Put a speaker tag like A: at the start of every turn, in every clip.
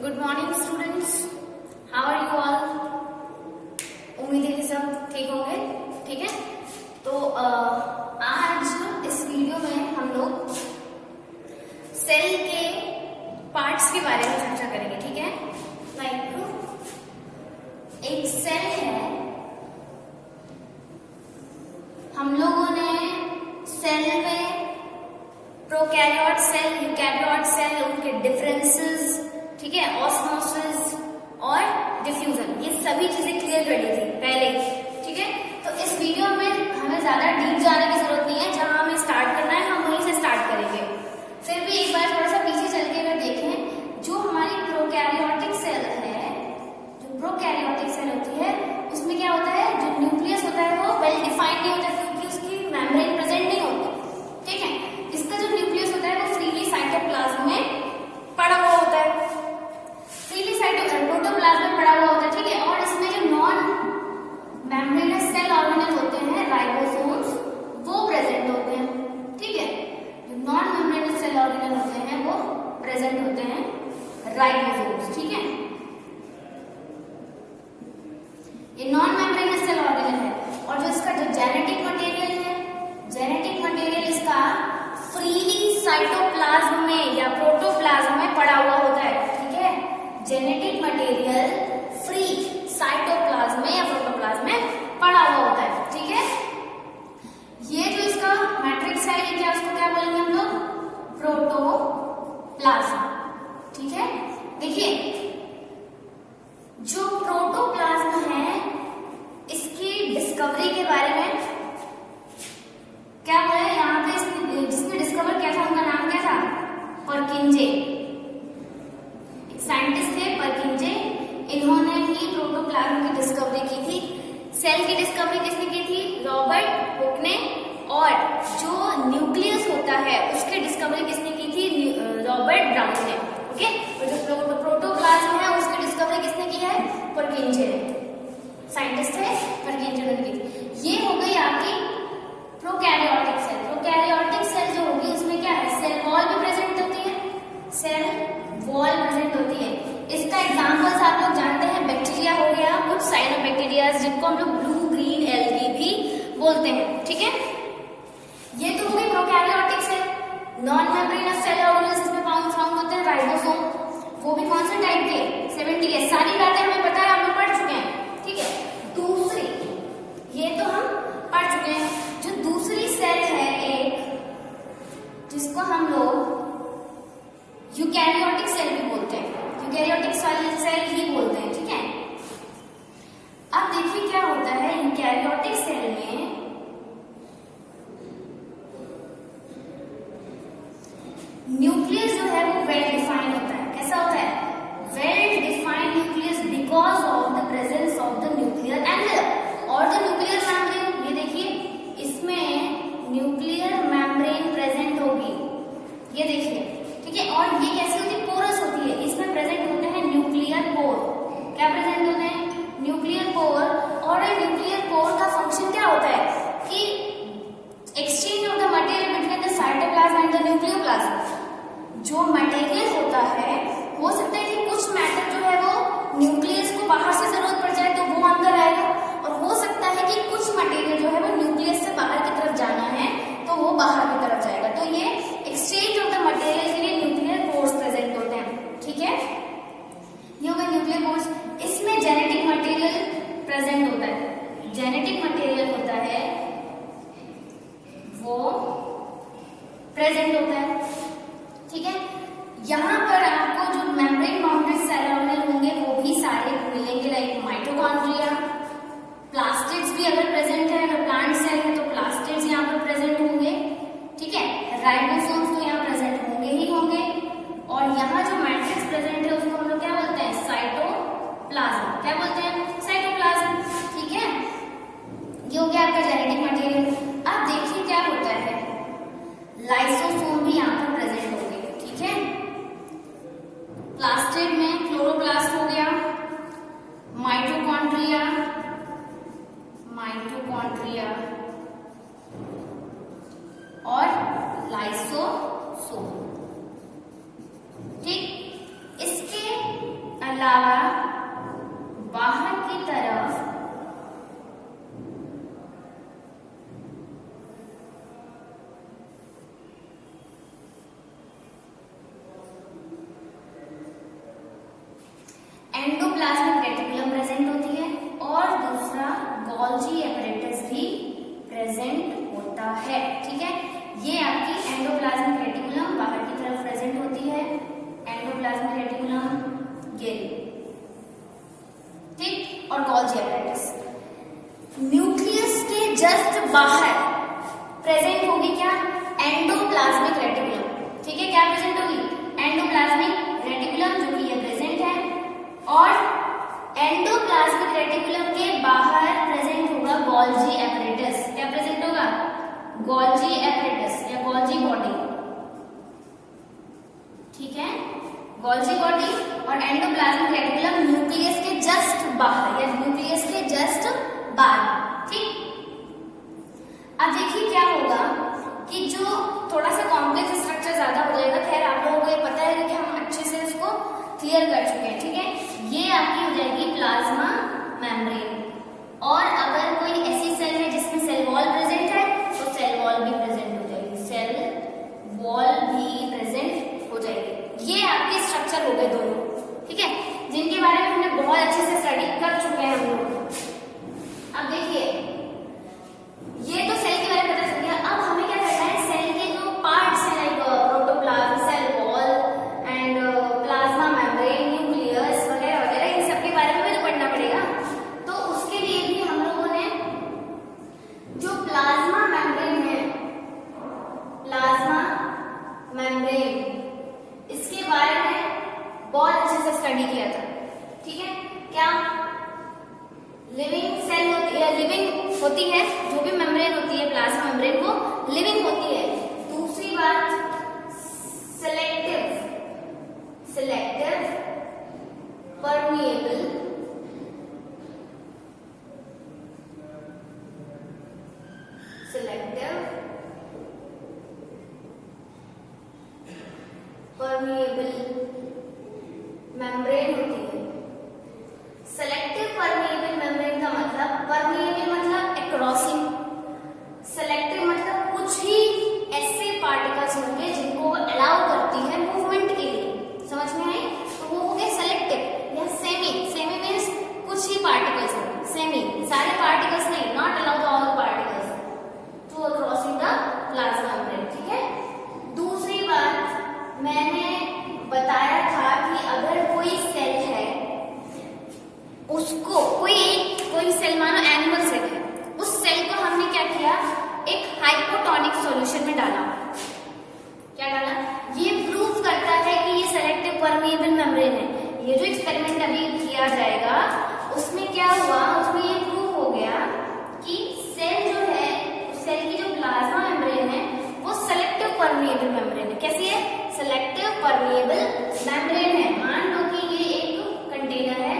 A: Good morning students, how are you all. उम्मीद है कि सब ठीक होंगे। ठीक है, तो आज इस वीडियो में हम लोग सेल के पार्ट्स के बारे में चर्चा करेंगे। ठीक है, लाइक एक सेल है, हम लोगों ने सेल में प्रोकैरियोट सेल, यूकैरियोट सेल, उनके डिफरेंसेस, ठीक है, ऑस्मोसिस और डिफ्यूजन, ये सभी चीजें क्लियर कर ली थी पहले। ठीक है, तो इस वीडियो में हमें ज्यादा डीप जाने की जरूरत नहीं है, जहां हमें स्टार्ट करना है हम वहीं से स्टार्ट करेंगे। फिर भी एक बार थोड़ा सा पीछे चल के अगर देखें, जो हमारी प्रोकैरियोटिक सेल है, जो प्रोकैरियोटिक सेल होती है, उसमें क्या होता है, जो न्यूक्लियस होता है वो वेल डिफाइंड नहीं होता, क्योंकि उसकी मेम्ब्रेन प्रेजेंट नहीं होती। ठीक है, इसका जो न्यूक्लियस होता है वो फ्रीली साइटोप्लाज्म में पड़ा हुआ होता है, प्रोटोप्लाज्म में पड़ा हुआ होता है। ठीक है, और इसमें जो नॉन मेम्ब्रेनस सेल ऑर्गेनल होते हैं, राइबोसोम्स, वो प्रेजेंट होते हैं। ठीक है, जो नॉन मेम्ब्रेनस सेल ऑर्गेनल होते हैं वो प्रेजेंट होते हैं राइबोसोम्स। ठीक है, ये नॉन मेम्ब्रेनस सेल ऑर्गेनल है, और जो इसका जो जेनेटिक मटेरियल है, जेनेटिक मटेरियल इसका फ्रीली साइटोप्लाज्म में या प्रोटोप्लाज्म में पड़ा हुआ होता है। ठीक है, जेनेटिक मटेरियल फ्री साइटोप्लाज्म में या प्रोटोप्लाज्म में पड़ा हुआ होता है। ठीक है, ये जो इसका मैट्रिक्स है, ये क्या, उसको क्या बोलेंगे हम लोग, प्रोटोप्लाज्म। ठीक है, देखिए जो प्रोटोप्लाज्म है, इसकी डिस्कवरी के बारे में क्या बोला है यहाँ पे, जिसने डिस्कवर किया था उनका नाम क्या था, परकिंजे। साइंटिस्ट थे परकिंजे, इन्होंने ही प्रोटोप्लाज्म की डिस्कवरी की थी। सेल की डिस्कवरी किसने की थी, रॉबर्ट हुक ने। और जो न्यूक्लियस होता है उसकी डिस्कवरी किसने की थी, रॉबर्ट ब्राउन ने। ओके, और जो प्रोटोप्लाज्म है उसकी डिस्कवरी किसने की है, परकिंजे ने, साइंटिस्ट थे परकिंजे ने की। ये हो गई आपकी प्रोकैरियोटिक सेल। प्रोकैरियोटिक सेल जो होगी उसमें क्या है, सेल वॉल भी प्रेजेंट होती है, सेल वॉल प्रेजेंट होती है। इसका एग्जांपल्स आप लोग जानते हैं, बैक्टीरिया हो गया, कुछ साइनोबैक्टीरिया जिनको हम लोग ब्लू ग्रीन एल्गी भी बोलते हैं। ठीक है, ये तो हो गई prokaryotic cell. Non membranous cell organelles इसमें फाउंड होते हैं, राइबोसोम, वो भी कौन से टाइप के, 70 के। सारी बातें हमें पता है, हम लोग पढ़ चुके हैं। ठीक है, दूसरी, ये तो हम पढ़ चुके हैं, जो दूसरी सेल है एक, जिसको हम लोग यूकैरियोटिक सेल भी बोलते हैं, यूकैरियोटिक सेल ही बोलते हैं। ठीक है, अब देखिए क्या होता है यूकैरियोटिक सेल में, न्यूक्लियस जो है वो वेल डिफाइंड होता है। कैसा होता है, well defined nucleus, because of the presence of the nuclear envelope और द न्यूक्लियर मेम्ब्रेन। ये देखिए, इसमें न्यूक्लियर मेम्ब्रेन प्रेजेंट होगी, ये देखिए। ठीक है, और ये कैसी होती है, पोरस होती है। इसमें प्रेजेंट होते हैं न्यूक्लियर पोर। क्या प्रेजेंट होते हैं, न्यूक्लियर पोर। और ये न्यूक्लियर पोर का फंक्शन क्या होता है कि exchange of the material between the cytoplasm and the nucleoplasm. जो मटेरियल होता है, हो सकता है कि कुछ मैटर जो है वो न्यूक्लियस को बाहर से जरूरत पड़ जाए तो वो अंदर आएगा, और हो सकता है कि कुछ मटेरियल जो है वो न्यूक्लियस से बाहर की तरफ जाना है तो वो बाहर की तरफ जाएगा। तो ये एक्सचेंज ऑफ द मटेरियल के लिए न्यूक्लियर पोर्स प्रेजेंट होते हैं। ठीक है, ये होगा न्यूक्लियर पोर्स। इसमें जेनेटिक मटेरियल प्रेजेंट होता है, जेनेटिक मटेरियल होता है वो प्रेजेंट होता है। ठीक है, यहाँ पर आपको जो मेम्ब्रेन बाउंडेड सेल ऑर्गेनल होंगे वो भी सारे मिलेंगे, लाइक माइटोकॉन्ड्रिया, प्लास्टिड्स भी अगर प्रेजेंट है, अगर प्लांट सेल है तो प्लास्टिड्स यहाँ पर प्रेजेंट होंगे। ठीक है, राइबोसोम्स तो यहाँ प्रेजेंट होंगे ही होंगे, और यहाँ जो मैट्रिक्स प्रेजेंट है उसको हम लोग क्या बोलते हैं, साइटोप्लाज्म। क्या बोलते हैं, साइटोप्लाज्म। ठीक है, ये हो गया आपका जेनेटिक मटेरियल। अब देखिए क्या होता है, लाइसोसोम भी यहाँ पर प्रेजेंट होंगे। ठीक है, प्लास्टिड में क्लोरोप्लास्ट हो गया, माइटोकॉन्ड्रिया, माइटोकॉन्ड्रिया और लाइसोसोम। ठीक, इसके क्या बाहर की तरफ एंडोप्लाज्मिक रेटिकुलम प्रेजेंट होती है और दूसरा गोल्जी एपरेटस भी प्रेजेंट होता है। ठीक है, ये आपकी एंडोप्लाज्मिक रेटिकुलम बाहर की तरफ प्रेजेंट होती है, एंडोप्लाज्मिक रेटिकुलम ये, ठीक, और गोल्जी एपरेटस। न्यूक्लियस के जस्ट बाहर प्रेजेंट होगी क्या, एंडोप्लाज्मिक रेटिकुलम। ठीक है, क्या प्रेजेंट होगी, एंडोप्लाज्मिक रेटिकुलम, जो कि ये प्रेजेंट है, और एंडोप्लाज्मिक रेटिकुलम के बाहर प्रेजेंट होगा गोल्जी एपरेटस। क्या प्रेजेंट होगा, गोल्जी एपरेटस या गोल्जी बॉडी। ठीक है, गोल्जी बॉडी और एंडोप्लाज्मिक रेटिकुलम न्यूक्लियस के जस्ट बाहर या न्यूक्लियस के जस्ट बाहर। ठीक, अब देखिए क्या होगा कि जो थोड़ा सा कॉम्प्लेक्स स्ट्रक्चर ज्यादा हो जाएगा, खैर आप लोगों को ये पता है कि हम अच्छे से इसको क्लियर कर चुके हैं। ठीक है, ये आपकी हो जाएगी प्लाज्मा मेम्ब्रेन, और अगर कोई ऐसी सेल है जिसमें सेल वॉल प्रेजेंट है तो सेल वॉल भी प्रेजेंट हो जाएगी, सेल वॉल भी प्रेजेंट हो जाएगी। ये आपके स्ट्रक्चर हो गए दोनों, ठीक है, जिनके बारे में हमने बहुत अच्छे से स्टडी कर चुके हैं हम लोग। अब देखिए, ये तो सेल के बारे में पता चल गया। अब हमें क्या करना है, सेल के जो पार्ट्स हैं like protoplasm, cell wall and plasma membrane, nucleus वगैरह वगैरह, इन सब के बारे में भी तो पढ़ना पड़ेगा। तो उसके लिए भी हम लोगों ने जो प्लाज्मा मेम्ब्रेन है, प्लाज्मा मेम्ब्रेन, इसके बारे में बहुत अच्छे से स्टडी किया था। ठीक है, क्या लिविंग सेल होती है, लिविंग होती है, जो भी मेम्ब्रेन होती है प्लाज्मा मेम्ब्रेन वो लिविंग होती है। दूसरी बात, सेलेक्टिव परमिएबल मेम्ब्रेन होती है। सेलेक्टिव परमिएबल मेम्ब्रेन का मतलब, परमिएबल मतलब अक्रॉसिंग, सेलेक्टिव मतलब कुछ ही ऐसे पार्टिकल्स होंगे जिनको अलाउ करती है मूवमेंट के लिए। समझ में आए, तो वो हो गए सेलेक्टिव या सेमी। सेमी मीन्स कुछ ही पार्टिकल्स होंगे, सेमी, सारे पार्टिकल्स नहीं, not allowed all particles to crossing the plasma membrane. ठीक है, दूसरी बात मैंने बताया था कि अगर कोई सेल है, उसको कोई सेल, मानो एनिमल सेल है, उस सेल को हमने क्या किया, एक हाइपोटोनिक सॉल्यूशन में डाला। क्या डाला, ये प्रूव करता है कि ये सेलेक्टिव परमिएबल मेम्ब्रेन है। ये जो एक्सपेरिमेंट अभी किया जाएगा उसमें क्या हुआ, उसमें ये प्रूव हो गया कि सेल जो है, उस सेल की जो प्लाज्मा मेम्ब्रेन है वो सेलेक्टिव परमिएबल मेम्ब्रेन है। कैसी है, सेलेक्टिव परमिएबल मेम्ब्रेन है। मान लो कि ये एक कंटेनर है,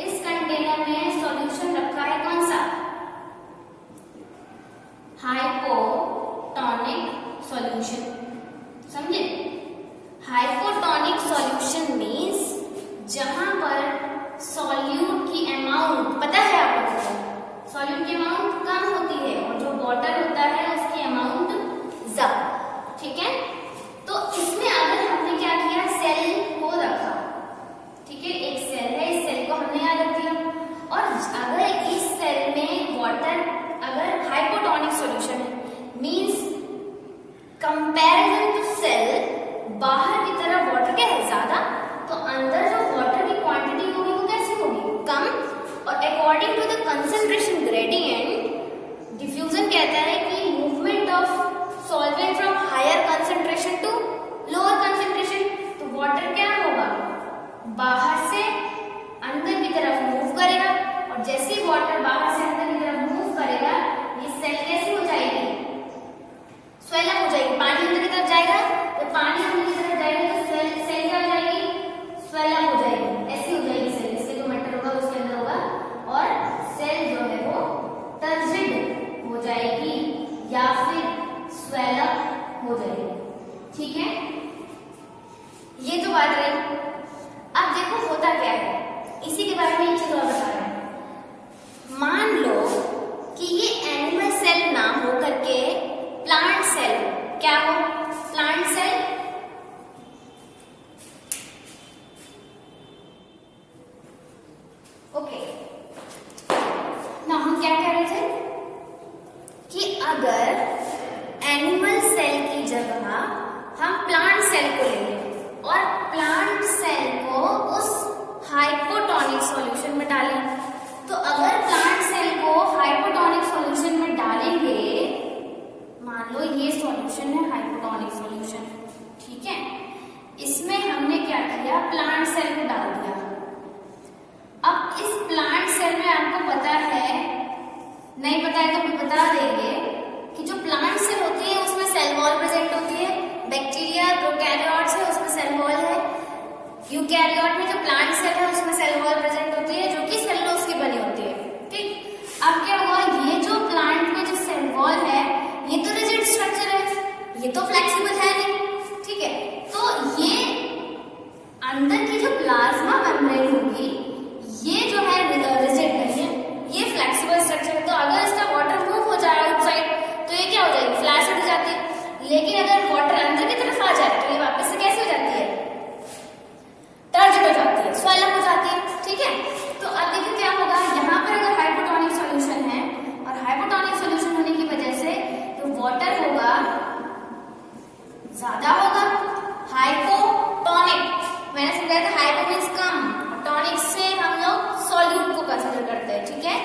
A: इस कंटेनर में सॉल्यूशन रखा है कौन सा, हाइपोटोनिक सॉल्यूशन। समझे, हाइपोटोनिक सॉल्यूशन मींस जहां पर सॉल्यूट की अमाउंट, पता है आप लोगों को, सॉल्यूट की अमाउंट कम होती है और जो वाटर होता है उसकी अमाउंट ज्यादा। ठीक है, तो इसमें अगर हमने क्या किया, सेल को रखा, ठीक है, एक सेल है, इस सेल को हमने यहाँ रख दिया, और अगर इस सेल में वाटर, अगर हाइपोटोनिक सॉल्यूशन है मींस कंपैरिजन टू सेल, बाहर की तरफ वाटर क्या है ज्यादा, तो अंदर जो वाटर की क्वांटिटी होगी वो कैसी होगी, कम, और according to the concentration gradient, diffusion कहता है कि movement of solvent from higher concentration to lower concentration, तो वाटर क्या होगा, बाहर से अंदर की तरफ मूव करेगा, और जैसे ही वाटर बाहर से अंदर की तरफ मूव करेगा, ये सेल कैसी हो जाएगी, स्वेल अप हो जाएगी। पानी अंदर की तरफ जाएगा, तो पानी अंदर की तरफ जाएगा तो सेल क्या हो जाएगी, स्वेल अप हो जाएगी, ऐसी हो जाएगी सेल। इसके जो मैटर होगा उसके अंदर होगा, और सेल जो है वो टर्जिड हो जाएगी या फिर स्वेल अप हो जाएगी। ठीक है, ये तो बात रही। अब देखो होता क्या है, इसी के बारे में एक चीज और बता रहे हैं। मान लो कि ये एनिमल सेल ना हो करके प्लांट सेल, क्या हो, प्लांट सेल। ओके, ना हम क्या कह रहे थे कि अगर एनिमल सेल की जगह हम प्लांट सेल को ले लें और प्लांट सेल को उस हाइपोटोनिक सॉल्यूशन में डालें, तो अगर प्लांट सेल को हाइपोटोनिक सॉल्यूशन में डालेंगे, मान लो ये सॉल्यूशन है हाइपोटोनिक सॉल्यूशन, ठीक है, इसमें हमने क्या किया, प्लांट सेल को डाल दिया। अब इस प्लांट सेल में आपको पता है, नहीं पता है तो भी बता देंगे कि जो प्लांट सेल होती है उसमें सेल वॉल प्रेजेंट होती है। बैक्टीरिया प्रोकैरियोट्स है उसमें सेल वॉल है, यूकैरियोट में जो प्लांट सेल है उसमें सेल वॉल प्रेजेंट होती है जो कि सेलुलोज की बनी होती है। ठीक, अब क्या हुआ, ये जो प्लांट में जो सेल वॉल है ये तो रिजिड स्ट्रक्चर है, ये तो फ्लेक्सिबल है नहीं, ठीक है, तो ये अंदर की जो प्लाज्मा मेम्ब्रेन होगी ये जो है रिजिड नहीं है, ये फ्लेक्सिबल स्ट्रक्चर है। तो अगर इसका वाटर मूव हो जाए आउटसाइड तो ये क्या हो जाएगी, फ्लैश हो जाती है। लेकिन अगर वाटर अंदर की तरफ आ जाए तो ये वापस से कैसे हो जाती है, टर्जिड हो जाती है, स्वेल अप हो जाती है। ठीक है, तो अब देखिए क्या होगा, यहाँ पर अगर हाइपोटोनिक सॉल्यूशन है और हाइपोटोनिक सॉल्यूशन होने की वजह से जो वाटर होगा ज्यादा होगा, हाइपोटोनिक, मैंने समझाया था हाइपो मींस कम, टॉनिक से हम लोग सॉल्यूट को कंसीडर करते हैं। ठीक है,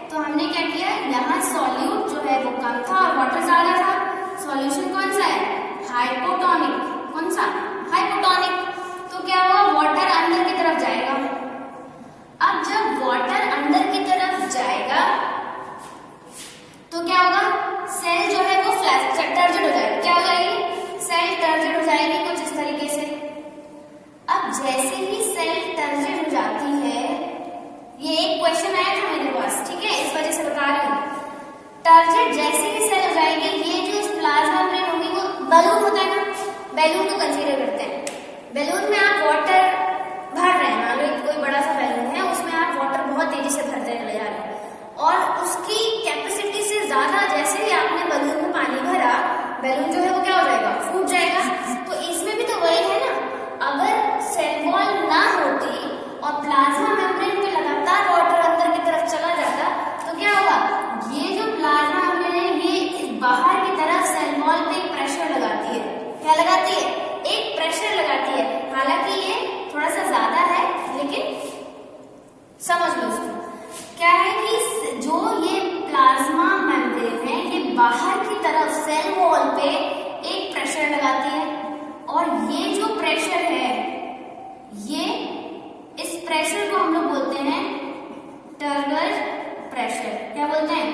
A: तो हमने क्या किया, यहाँ सॉल्यूट जो है वो कम था और वाटर ज्यादा था, सॉल्यूशन कौन सा है, हाइपोटोनिक, कौन सा, हाइपोटोनिक। तो क्या होगा, वाटर अंदर की तरफ जाएगा। अब जब वाटर अंदर की तरफ जाएगा तो क्या होगा, सेल जो है वो टर्जिड हो जाएगी, क्या हो जाएगी, सेल टर्जिड हो जाएगी कुछ इस तरीके से। अब जैसे ही सेल टर्जिड हो जाती है, ये एक क्वेश्चन आया था मेरे पास, ठीक है, इस वजह से बता रही हूँ, टर्जिड जैसे ही सेल हो जाएगी, ये जो प्लाज्मा मेम्ब्रेन होगी वो बैलून होता है ना, बैलून को कंसीडर करते हैं। बैलून में आप वाटर भर रहे हैं, मान लो कोई बड़ा सा बैलून है, उसमें आप वाटर बहुत तेजी से भरते चले जा रहे हैं और उसकी कैपेसिटी से ज्यादा जैसे ही आपने बैलून में पानी भरा, बैलून जो है वो क्या हो जाएगा, फूट जाएगा। तो इसमें भी तो वही है ना, अगर सेल वॉल ना होती और प्लाज्मा मेम्ब्रेन में लगातार वाटर अंदर की तरफ चला जाता तो क्या होगा, ये जो प्लाज्मा मेम्ब्रेन है ये बाहर की तरफ सेल वॉल पे एक प्रेशर लगाती है, क्या लगाती है, एक प्रेशर लगाती है। हालांकि ये थोड़ा सा ज्यादा है लेकिन समझ लो उसको, क्या है कि जो ये प्लाज्मा मेम्ब्रेन है ये बाहर की तरफ सेल वॉल पे एक प्रेशर लगाती है और ये जो प्रेशर है, ये इस प्रेशर को हम लोग बोलते हैं टर्गर प्रेशर, क्या बोलते हैं,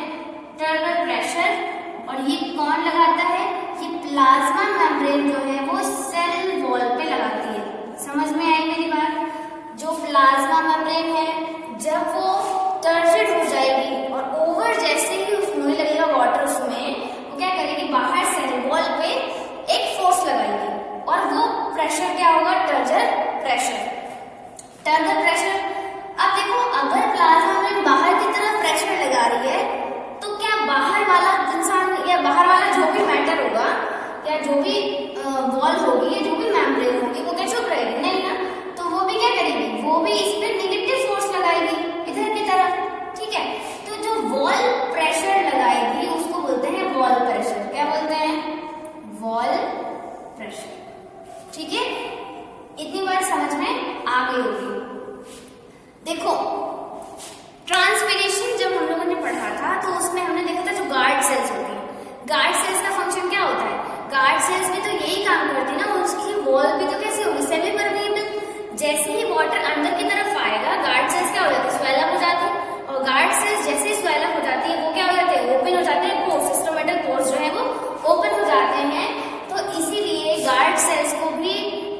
A: टर्गर प्रेशर। और ये कौन लगाता है, ये प्लाज्मा मेम्ब्रेन जो है वो सेल वॉल पे लगाती है। समझ में आई मेरी बात, जो प्लाज्मा मेम्ब्रेन है जब वो टर्जिड हो जाएगी और ओवर जैसे ही उसमें लगेगा वाटर, उसमें वो क्या करेगी, बाहर सेल वॉल पे एक फोर्स लगाएगी और वो प्रेशर क्या होगा, टर्जर प्रेशर, टर्गर प्रेशर। अब देखो, अगर प्लाज्मा मेम्ब्रेन बाहर की तरफ प्रेशर लगा रही है तो क्या बाहर वाला इंसान या बाहर वाला जो भी मैटर होगा या जो भी वॉल होगी या जो भी मेम्ब्रेन होगी वो क्या चुप रहेगी, नहीं ना, तो वो भी क्या करेगी, वो भी इस पर नेगेटिव फोर्स लगाएगी इधर की तरफ। ठीक है, तो जो वॉल प्रेशर लगाएगी उसको बोलते हैं वॉल प्रेशर, क्या बोलते हैं, वॉल प्रेशर। ठीक है, इतनी बार समझ में आ गई होगी। देखो, ट्रांसपिरेशन जब हम लोगों ने पढ़ा था तो उसमें हमने देखा था जो गार्ड सेल्स होती है, गार्ड सेल्स का फंक्शन क्या होता है, गार्ड सेल्स भी तो यही काम करती है ना, उसकी वॉल भी तो कैसे होगी, सेमी परमेबल। जैसे ही वाटर अंदर की तरफ आएगा गार्ड सेल्स क्या हो जाती है, स्वेल अप हो जाती है और गार्ड सेल्स जैसे ही स्वेल अप हो जाती है वो क्या हो जाते हैं, ओपन हो जाते हैं, पोर्स, सिस्टोमेटल पोर्स जो है वो ओपन हो जाते हैं। तो इसीलिए गार्ड सेल्स को भी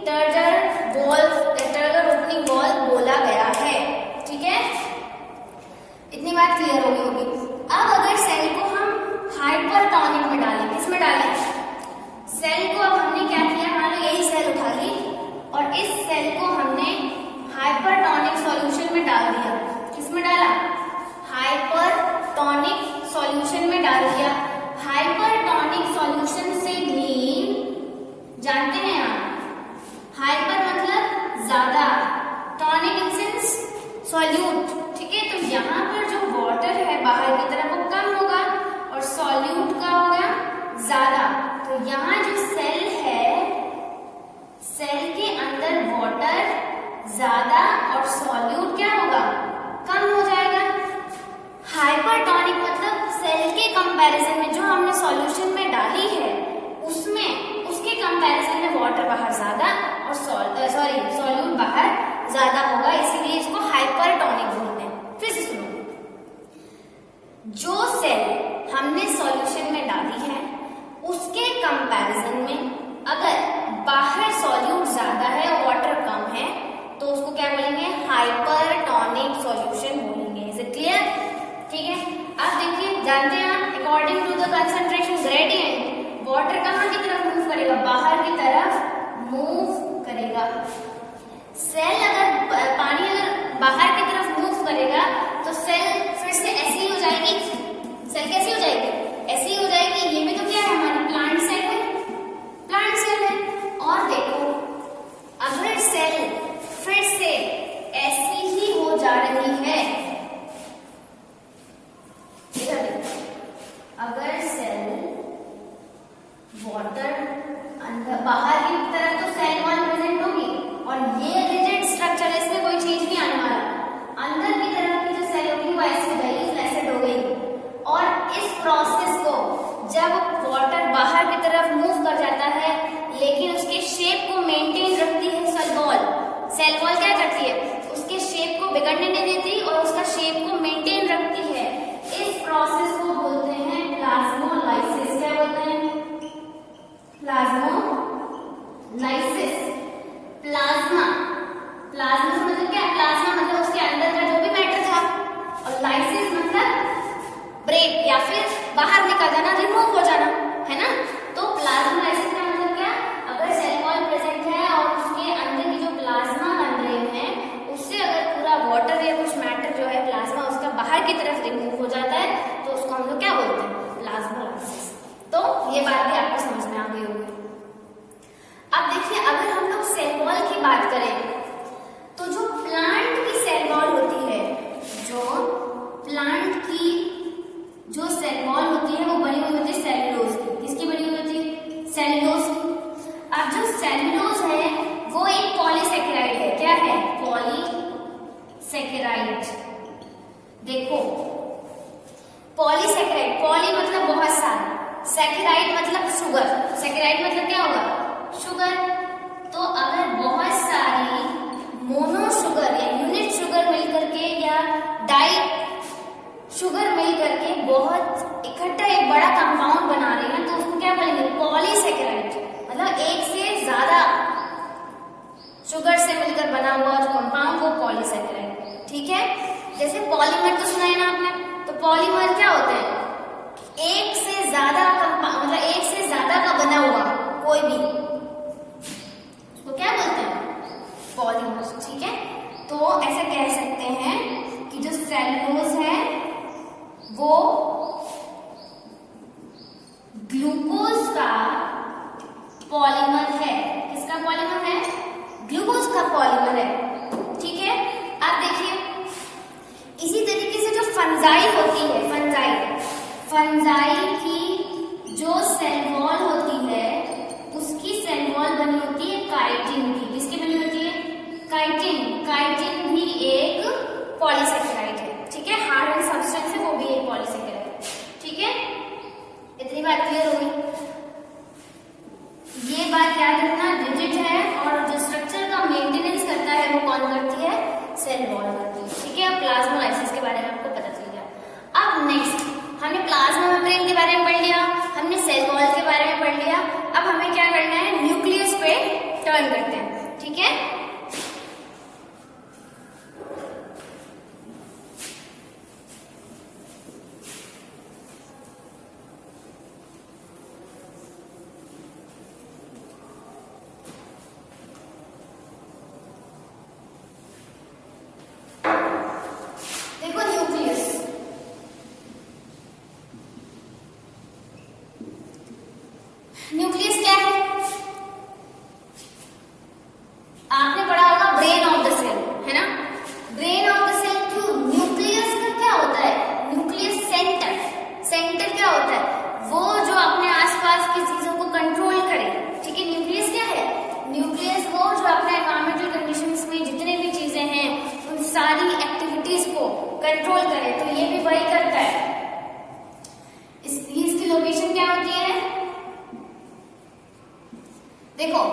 A: turgor wall, turgor opening wall बोला गया है। ठीक है, इतनी बात क्लियर होगी। अब अगर सेल को हम हाइपरटोनिक में डालें, किसमें डालें, सेल को अब हमने क्या किया, मान लो यही सेल उठा ली और इस सेल को हमने जानते हैं आप। हाइपर मतलब ज्यादा, टॉनिक इन सेंस सॉल्यूट, ठीक है। तो यहाँ पर जो वाटर है बाहर की तरफ वो कम होगा और सॉल्यूट का होगा ज्यादा। तो यहाँ जो सेल है, सेल के अंदर वाटर ज्यादा और सॉल्यूट क्या होगा, कम हो जाएगा। हाइपरटोनिक मतलब सेल के कंपैरिजन में जो हमने सॉल्यूशन में डाली है उसमें, उसके कंपैरिजन में वाटर बाहर ज्यादा और सॉल्यूट बाहर ज्यादा होगा, इसीलिए इसको हाइपरटोनिक बोलते हैं। फिर से सुनो, जो सेल हमने सॉल्यूशन में डाली है उसके कंपैरिजन में अगर बाहर सॉल्यूट ज्यादा है और वाटर कम है तो उसको क्या बोलेंगे, हाइपरटोनिक सॉल्यूशन बोलेंगे। Is it clear? ठीक है। अब देखिए, जानते हैं आप, according to the concentration gradient water कहाँ की तरफ मूव करेगा, बाहर की तरफ मूव करेगा। सेल अगर पानी अगर बाहर की तरफ मूव करेगा तो सेल फिर से ऐसी ही हो जाएगी। सेल कैसी हो जाएगी, ऐसी हो जाएगी। ये भी तो क्या है, हमारी प्लांट सेल है, प्लांट सेल है। और देखो, अगर सेल फिर से ऐसी ही हो जा रही है, अगर सेल वाटर अंदर बाहर की तरफ तो सेल वॉल प्रेजेंट होगी और ये रिजिड स्ट्रक्चर, इसमें कोई चीज नहीं आने वाला, अंदर की तरफ की जो सेल होगी वो ऐसी हो जाएगी, फ्लैसिड हो गई। और इस प्रोसेस को जब वाटर बाहर की तरफ मूव कर जाता है लेकिन उसके शेप को मेंटेन रखती है सेल वॉल, सेल वॉल क्या करती है, उसके शेप को बिगड़ने नहीं देती और उसका शेप को मेंटेन रखती है। इस प्रोसेस को बोलते हैं प्लाज्मोलाइसिस। क्या बोलते हैं, प्लाज्मोलाइसिस। प्लाज्मा, प्लाज्मा से मतलब क्या, प्लाज्मा मतलब उसके अंदर का जो भी मैटर था, और लाइसिस मतलब ब्रेक या फिर बाहर निकल जाना, रिमूव हो जाना, है ना। तो प्लाज्मोलाइसिस का मतलब क्या, अगर सेल वॉल प्रेजेंट है और उसके अंदर की जो प्लाज्मा मेम्ब्रेन है उससे अगर पूरा वाटर या कुछ मैटर जो है प्लाज्मा उसका बाहर की तरफ रिमूव हो जाता है तो उसको हम लोग क्या बोलते हैं, प्लाज्मोलाइसिस। तो ये बात भी आपको समझ में आ गई होगी। अब देखिए, अगर हम लोग सेल वॉल की बात करें तो जो प्लांट की सेल वॉल होती है, जो प्लांट की जो सेल वॉल होती है वो बनी हुई होती है सेल्यूलोज की। किसकी बनी हुई होती है, सेल्यूलोज की। अब जो सेल्यूलोज है वो एक पॉलीसेकेराइड है। क्या है, पॉलीसेकेराइड। देखो, पॉलीसेकेराइड, पॉली मतलब बहुत सारा, सेकेराइड मतलब शुगर। सेकेराइड मतलब क्या होगा, शुगर। तो अगर बहुत सारी मोनो शुगर या यूनिट शुगर मिलकर के या डाई शुगर मिल करके बहुत इकट्ठा एक बड़ा कंपाउंड बना रहे हैं तो उसको क्या बोलेंगे, पॉलीसेकेराइड। मतलब एक से ज्यादा शुगर से मिलकर बना हुआ जो कंपाउंड वो पॉलीसेकेराइड। ठीक है। जैसे पॉलीमर तो सुना है ना आपने, तो पॉलीमर क्या होते हैं, एक से ज्यादा कंपाउंड, मतलब एक से ज्यादा का बना हुआ कोई भी, उसको क्या बोलते हैं, पॉलीमर। ठीक है। तो ऐसे कह सकते हैं कि जो सेल्यूलोज है वो ग्लूकोज का पॉलीमर है। किसका पॉलीमर है, ग्लूकोज का पॉलीमर है। ठीक है। अब देखिए, इसी तरीके से जो फंजाई होती है, फंजाई की जो सेल वॉल होती है उसकी सेल वॉल बनी होती है काइटिन की। किसकी बनी होती है, काइटिन। काइटिन भी एक पॉलीसेकेराइड है। ठीक है, हार्ड एंड सब्सटेंस है, वो भी एक पॉलीसेकेराइड। ठीक है, इतनी बात क्लियर हो गई। ये बात याद रखना, रिजिड है और जो स्ट्रक्चर का मेंटेनेंस करता है वो कौन करती है, सेल वॉल करती है। ठीक है। अब प्लाज्मोलाइसिस के बारे में आपको पता चल गया। अब नेक्स्ट, हमने प्लाज्मा मेम्ब्रेन के बारे में पढ़ लिया, हमने सेल वॉल के बारे में पढ़ लिया। अब हमें क्या करना है, न्यूक्लियस पे टर्न करते हैं। ठीक है। न्यूक्लियस क्या है, देखो,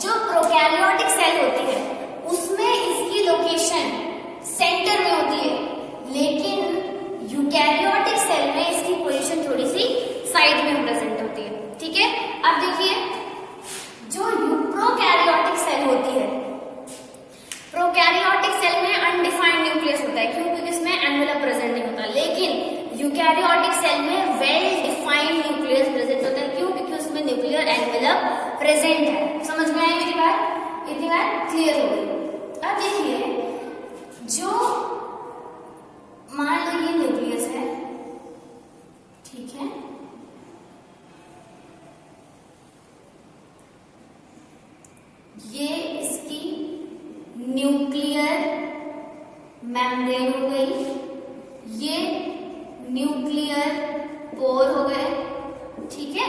A: जो प्रोकैरियोटिक सेल होती है उसमें इसकी लोकेशन सेंटर में होती है, लेकिन यूकैरियोटिक सेल में इसकी पोजीशन थोड़ी सी साइड में प्रेजेंट होती है। ठीक है, अब देखिए, जो प्रोकैरियोटिक सेल होती है, प्रोकैरियोटिक सेल में अनडिफाइंड न्यूक्लियस होता है, क्योंकि इसमें एनवेलप प्रेजेंट नहीं होता, लेकिन यूकैरियोटिक सेल में वेल डिफाइंड न्यूक्लियस प्रेजेंट होता है। क्यों? क्योंकि उसमें न्यूक्लियर एनवेलप प्रेजेंट है। समझ में आई मेरी बात? इतनी बात क्लियर हो गई। अब देखिए, जो मान लो ये न्यूक्लियस है, ठीक है, ये इसकी न्यूक्लियर मेम्ब्रेन हो गई, ये न्यूक्लियर पोर हो गए, ठीक है,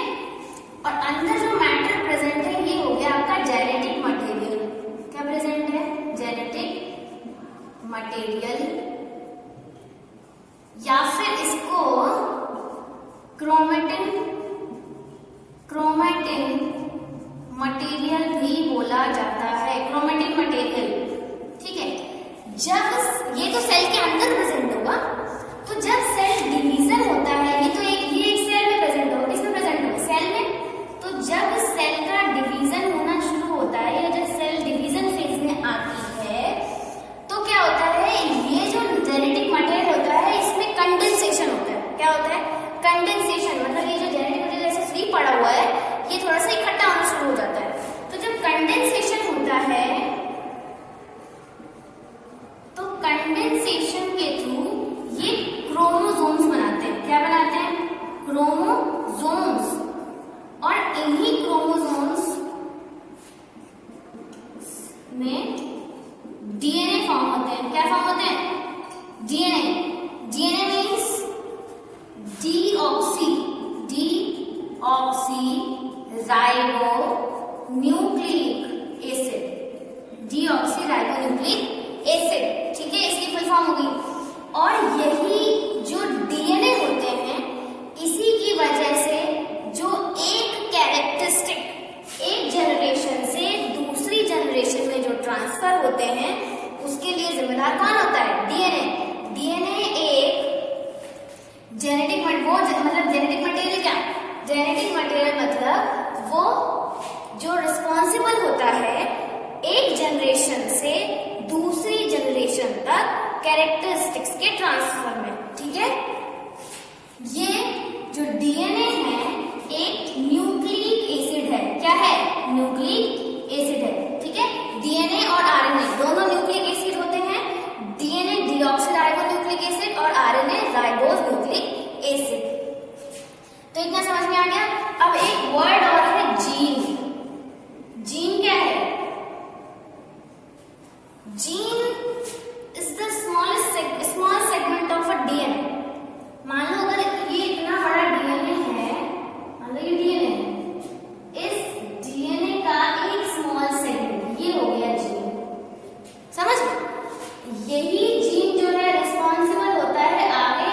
A: और अंदर जो मैटर प्रेजेंट है ये हो गया आपका जेनेटिक मटेरियल। क्या प्रेजेंट है? जेनेटिक मटेरियल, या फिर इसको क्रोमेटिन मटेरियल भी बोला जाता है। क्रोमेटिन मटेरियल, ठीक है। जब ये तो सेल के अंदर प्रेजेंट होगा, तो जब सेल डिवीजन होता है, ये एक सेल में प्रेजेंट होगा, किसमें प्रेजेंट होगा? सेल में। तो जब सेल का डिवीजन होना शुरू होता है, या जब सेल डिवीजन फेज में आती है, तो क्या होता है, ये जो जेनेटिक मटेरियल होता है इसमें कंडेंसेशन होता है। क्या होता है? कंडेंसेशन, मतलब ये जो जेनेटिक मटेरियल ऐसे फ्री पड़ा हुआ है, ये थोड़ा सा इकट्ठा होना शुरू हो जाता है। तो जब कंडेंसेशन होता है, तो कंडेंसेशन के थ्रू ये क्रोमोसोम्स बनाते हैं। क्या बनाते हैं? क्रोमोसोम्स। और इन्हीं क्रोमोसोम्स में डीएनए फॉर्म होते हैं। क्या फॉर्म होते हैं? DNA. DNA means deoxy ribo nucleic acid. Deoxy ribo nucleic acid, ठीक है, इसकी फुल फॉर्म हो गई। और यही जो डीएनए होते हैं, इसी की वजह से जो एक कैरेक्टरिस्टिक एक जनरेशन से दूसरी जनरेशन में जो ट्रांसफर होते हैं, उसके लिए जिम्मेदार कौन होता है? डीएनए। डीएनए एक जेनेटिक मतलब जेनेटिक मटेरियल। क्या जेनेटिक मटेरियल? मतलब वो जो रिस्पॉन्सिबल होता है एक जनरेशन से दूसरी जनरेशन तक कैरेक्टरिस्टिक्स के ट्रांसफर में, ठीक है। ये जो डीएनए है एक न्यूक्लिक एसिड है। क्या है? न्यूक्लिक एसिड है, ठीक है। डीएनए और आरएनए दोनों न्यूक्लिक एसिड होते हैं। डीएनए डीऑक्सीराइबो न्यूक्लिक एसिड और आरएनए राइबोज न्यूक्लिक एसिड। तो इतना समझ में आ गया। अब एक वर्ड और है, जीन। जीन क्या है? Gene is the small segment of a DNA. मान लो अगर ये इतना बड़ा डीएनए है, मान लो ये डीएनए है, इस डीएनए का एक स्मॉल सेगमेंट ये हो गया जीन। समझ? यही जीन जो है रिस्पॉन्सिबल होता है आगे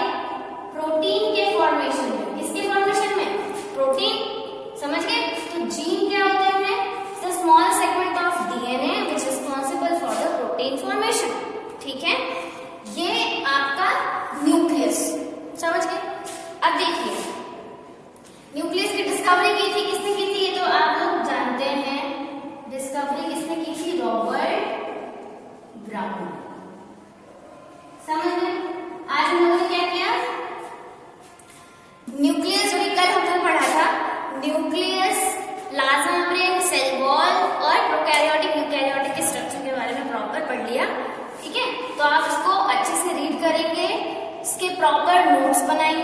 A: प्रोटीन के फॉर्मेशन में। किसके फॉर्मेशन में? प्रोटीन। समझ गए? तो जीन क्या होते हैं? The small segment of DNA which responsible for the protein formation, ठीक है। ये आपका न्यूक्लियस। समझ गए? अब देखिए, न्यूक्लियस की डिस्कवरी की थी किसने की थी? ये तो आप लोग जानते हैं। डिस्कवरी किसने की थी? Robert brown. समझ गए? आज हम लोगों ने क्या किया? न्यूक्लियस, जो कल हमने पढ़ा था, nucleus, plasma membrane, cell wall और प्रोकैरियोटिक यूकैरियोटिक के स्ट्रक्चर के बारे में प्रॉपर पढ़ लिया, ठीक है। तो आप इसको अच्छे से रीड करेंगे, इसके प्रॉपर नोट्स बनाएंगे।